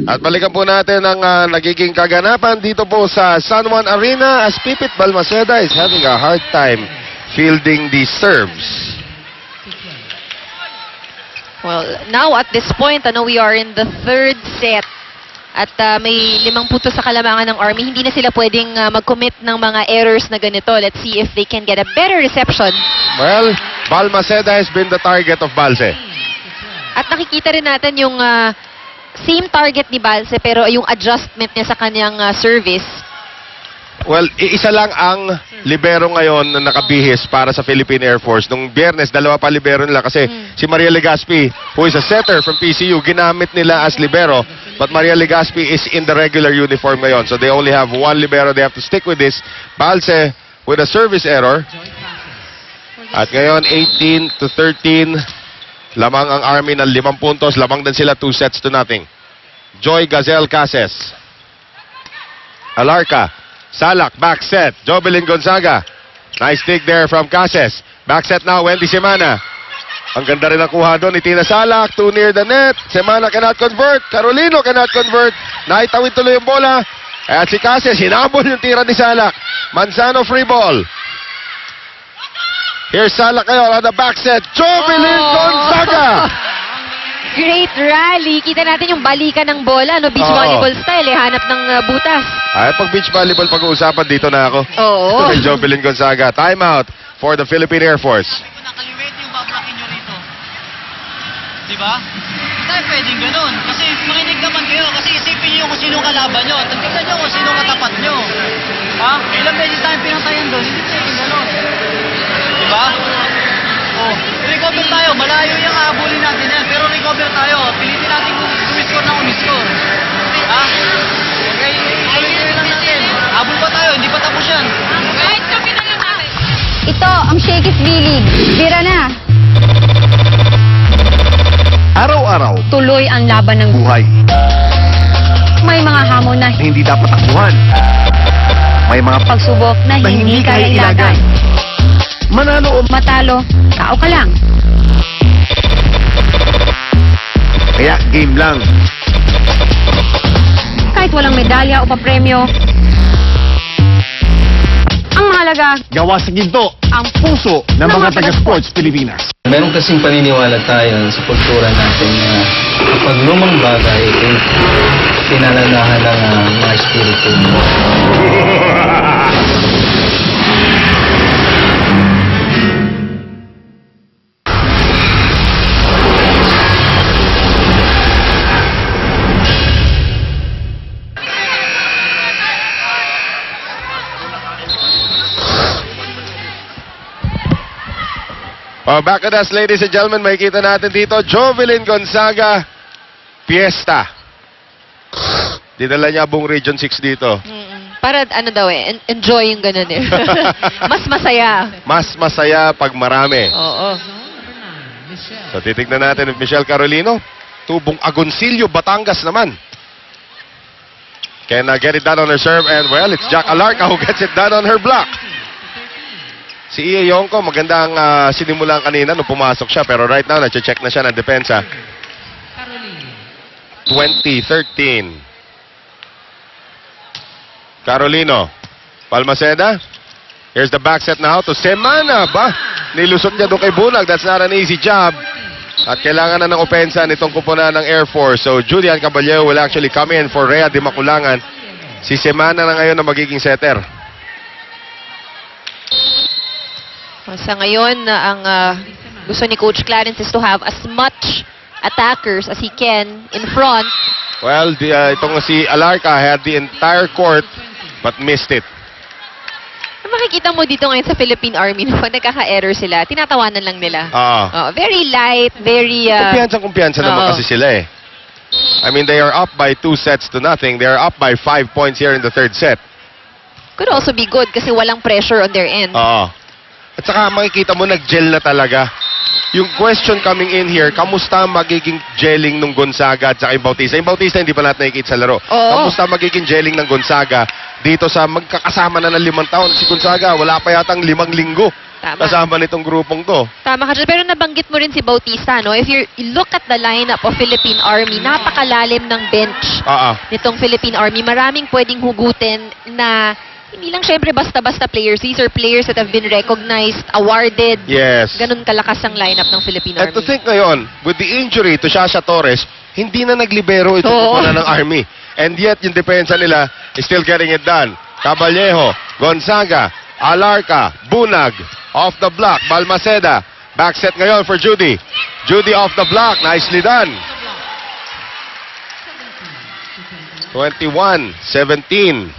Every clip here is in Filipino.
At balikan po natin ang nagiging kaganapan dito po sa San Juan Arena as Pipit Balmaceda is having a hard time fielding the serves. Well, now at this point, we are in the third set. At may 5 puntos sa kalamangan ng Army. Hindi na sila pwedeng mag-commit ng mga errors na ganito. Let's see if they can get a better reception. Well, Balmaceda has been the target of Balse. At nakikita rin natin yung same target ni Balse pero yung adjustment niya sa kanyang service. Well, isa lang ang libero ngayon na nakabihis para sa Philippine Air Force. Nung Biyernes, 2 pa libero nila kasi si Maria Legaspi, who is a setter from PCU, ginamit nila as libero. But Maria Legaspi is in the regular uniform ngayon. So they only have 1 libero. They have to stick with this. Balse with a service error. At ngayon, 18-13. Lamang ang Army ng 5 puntos. Lamang din sila 2 sets to nothing. Joy Gazelle Cases. Alarca. Salak, back set. Jobelin Gonzaga. Nice dig there from Cases. Back set now, Wendy Semana. Ang ganda rin ang kuha doon ni Tina Salak. Too near the net. Semana cannot convert. Carolino cannot convert. Naitawid tuloy yung bola. At si Cases, hinabol yung tira ni Salak. Manzano free ball. Here's Salak ngayon on the back set. Jobelin Gonzaga. Great rally. Kita natin yung balikan ng bola, beach volleyball style, hanap ng butas. Ay, pag beach volleyball pag-uusapan, dito na ako. Oo. Kay Jobelin Gonzaga. Timeout for the Philippine Air Force. Nakalimit yung bablakin nyo rito. Diba? Hindi tayo pwedeng ganun. Kasi makinig naman kayo. Kasi isipin nyo kung sino kalaban nyo. Tignan nyo kung sino katapat nyo. Ha? Ilang beses tayong pinantayan doon. Hindi pwedeng ganun. Diba? Oh, recover tayo. Malayo yung habulin natin yan. Pero recover tayo. Pilitin natin kung umiscore na umiscore. Ha? Okay, ituloy lang natin. Habol pa tayo. Hindi pa tapos yan. Kahit kami na lang natin. Ito ang Shakey's B-League. Bira na. Araw-araw, Tuloy ang laban ng buhay. May mga hamon na Hindi dapat takbuhan. May mga pagsubok na hindi kaya ilagay. manalo o Matalo, tao ka lang. kaya game lang. Kahit walang medalya o papremyo, ang mahalaga, Gawa sa ginto, ang puso ng mga taga-sports Pilipinas. Meron kasing paniniwala tayo sa kultura natin na kapag lumang bagay, pinalalahan ng mga espiritu. Back at us, ladies and gentlemen. Makikita natin dito, Jovelin Gonzaga, Fiesta. Dinala niya buong Region 6 dito. Para enjoy yung ganun eh. Mas masaya. Mas masaya pag marami. Oo. So titignan natin if Michelle Carolino, tubong Agoncillo, Batangas naman. Can get it done on her serve and well, it's Jack Alarca who gets it done on her block. Si Iya Yongko, magandang sinimulan kanina nung pumasok siya. Pero right now, nag-check na siya ng depensa. 20-13. Carolino. Balmaceda. Here's the back set now to Semana. Nilusot niya doon kay Bunag. That's not an easy job. At kailangan na ng opensa nitong kupuna ng Air Force. So, Julian Caballero will actually come in for Rhea Di Maculangan. Si Semana na ngayon na magiging setter. Sa ngayon, ang gusto ni Coach Clarence is to have as much attackers as he can in front. Well, itong si Alarca had the entire court but missed it. Makikita mo dito ngayon sa Philippine Army na pag nagkaka-error sila, tinatawanan lang nila. Very light, very... Kumpiyansa naman kasi sila eh. I mean, they are up by 2 sets to nothing. They are up by 5 points here in the third set. Could also be good kasi walang pressure on their end. At saka makikita mo, nag-gel na talaga. Yung question coming in here, kamusta magiging gelling ng Gonzaga at saka yung Bautista? Yung Bautista hindi pa natin nakikita sa laro. Kamusta magiging gelling ng Gonzaga dito sa magkakasama na ng 5 taon? Si Gonzaga, wala pa yatang 5 linggo Tama. kasama nitong grupong to. Tama ka dyan. Pero nabanggit mo rin si Bautista, no? If you look at the lineup of Philippine Army, napakalalim ng bench nitong Philippine Army. Maraming pwedeng hugutin na hindi lang syempre basta-basta players. These are players that have been recognized, awarded. Yes. Ganun kalakas ang lineup ng Philippine And Army. to think ngayon, with the injury to Shasha Torres, hindi na naglibero ito Oo. ng Army. And yet, yung depensa nila is still getting it done. Caballejo, Gonzaga, Alarca, Bunag, off the block, Balmaceda. Back set ngayon for Judy. Judy off the block, nicely done. 21-17.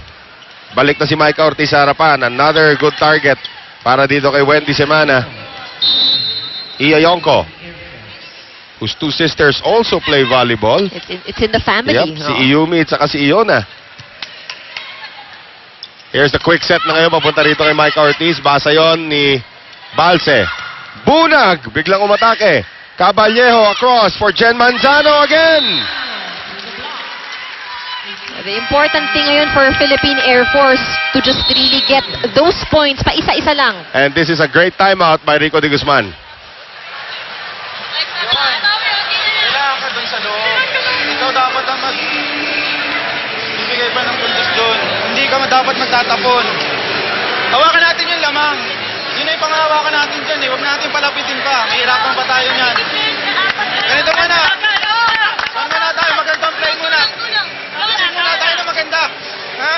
Balik na si Micah Ortiz sa harapan. Another good target para dito kay Wendy Semana. Iya Yonko, whose two sisters also play volleyball. It's in the family. Yep, si Iyumi at saka si Iona. Here's the quick set na ngayon. Papunta rito kay Micah Ortiz. Basa yon ni Balse. Bunag! Biglang umatake. Caballejo across for Jen Manzano again. The important thing ngayon for Philippine Air Force to just really get those points, pa isa-isa lang. And this is a great timeout by Rico de Guzman. Kailangan ka dun sa loob. Ikaw dapat ang bibigay pa ng puntos dun. Hindi ka dapat magtatapon. Hawakan natin yung lamang. Yun na yung panghawakan natin dyan eh. Huwag natin palapitin pa. Mahirapan pa tayo niyan. Ganito muna. Saan muna tayo? Magandang play muna. Receive muna tayo na maganda. Ha?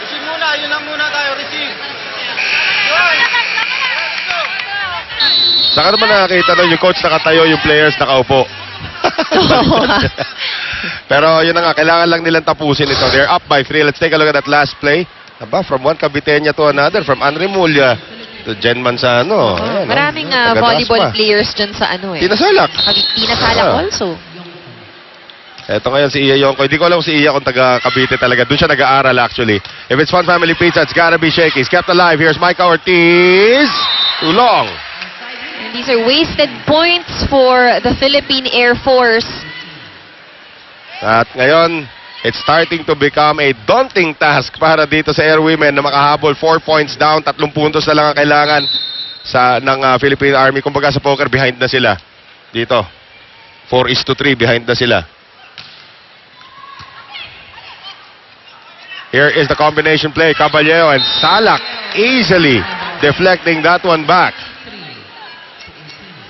Receive muna. Yun lang muna tayo. Receive. Yun. Let's go. Saka naman nakakita nun yung coach nakatayo, yung players nakaupo. Pero yun na nga, kailangan lang nilang tapusin ito. They're up by 3. Let's take a look at that last play. Aba, from one Caviteña to another, from Anri Mulya to Jen Manzano. Ayan, Maraming taga-taas volleyball pa. players dyan sa ano eh. Tina Salak. Tina Salak Ah. also. Eto ngayon si Iya Yonko. Hindi ko alam kung si Iya kung taga Cavite talaga. Doon siya nag-aaral actually. If it's Fun Family Pizza, it's gotta be shaky. It's kept alive. Here's Micah Ortiz. Too long. And these are wasted points for the Philippine Air Force. At ngayon, it's starting to become a daunting task para dito sa Air Women na makahabol 4 points down. 3 puntos na lang ang kailangan ng Philippine Army. Kumbaga sa poker, behind na sila. Dito. 4-3, behind na sila. Here is the combination play. Caballero and Salak easily deflecting that one back.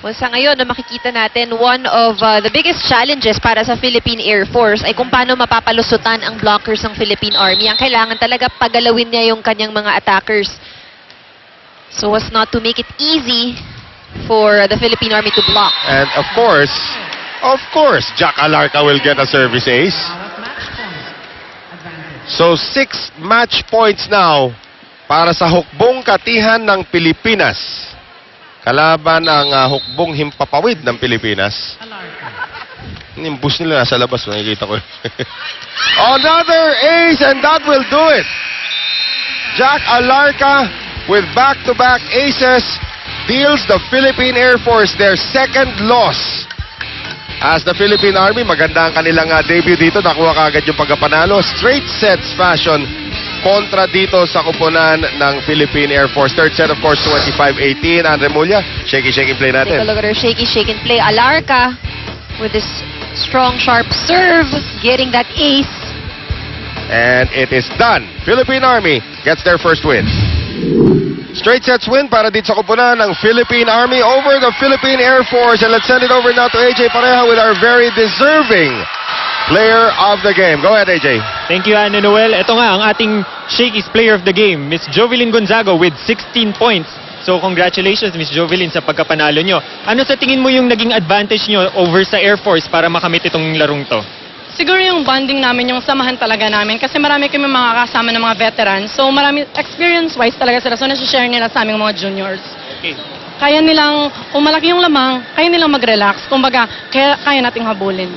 Well, sa ngayon, na makikita natin, one of the biggest challenges para sa Philippine Air Force ay kung paano mapapalusutan ang blockers ng Philippine Army. Ang kailangan talaga pagalawin niya yung kanyang mga attackers. So as not to make it easy for the Philippine Army to block. And of course, Jack Alarca will get a service ace. So 6 match points now para sa hukbong katihan ng Pilipinas. Kalaban ang hukbong himpapawid ng Pilipinas. Yung bus nila nasa labas, nakikita ko. Another ace and that will do it. Jack Alarca with back-to-back aces deals the Philippine Air Force their second loss. As the Philippine Army, maganda ang kanilang debut dito. Nakuha kagad yung pagkapanalo. Straight sets fashion kontra dito sa kuponan ng Philippine Air Force. Third set, of course, 25-18. Andre Mulya, shaky play Take a natin. look at her shake and play. Alarca with this strong, sharp serve, getting that ace. And it is done. Philippine Army gets their first win. Straight sets win para dito sa kuponan ng Philippine Army over the Philippine Air Force. And let's send it over now to AJ Pareja with our very deserving player of the game. Go ahead, AJ. Thank you, Anna Noel. Ito nga ang ating Shakey's player of the game, Miss Jovelyn Gonzago with 16 points. So congratulations, Miss Jovelyn, sa pagkapanalo nyo. Ano sa tingin mo yung naging advantage nyo over sa Air Force para makamit itong larong to? Siguro yung bonding namin, yung samahan talaga namin. Kasi marami kami mga kasama ng mga veterans. So marami, experience-wise talaga sila. So nasi-share nila sa aming mga juniors. Okay. Kaya nilang, kung malaki yung lamang, kaya nilang mag-relax. Kumbaga, kaya nating habulin.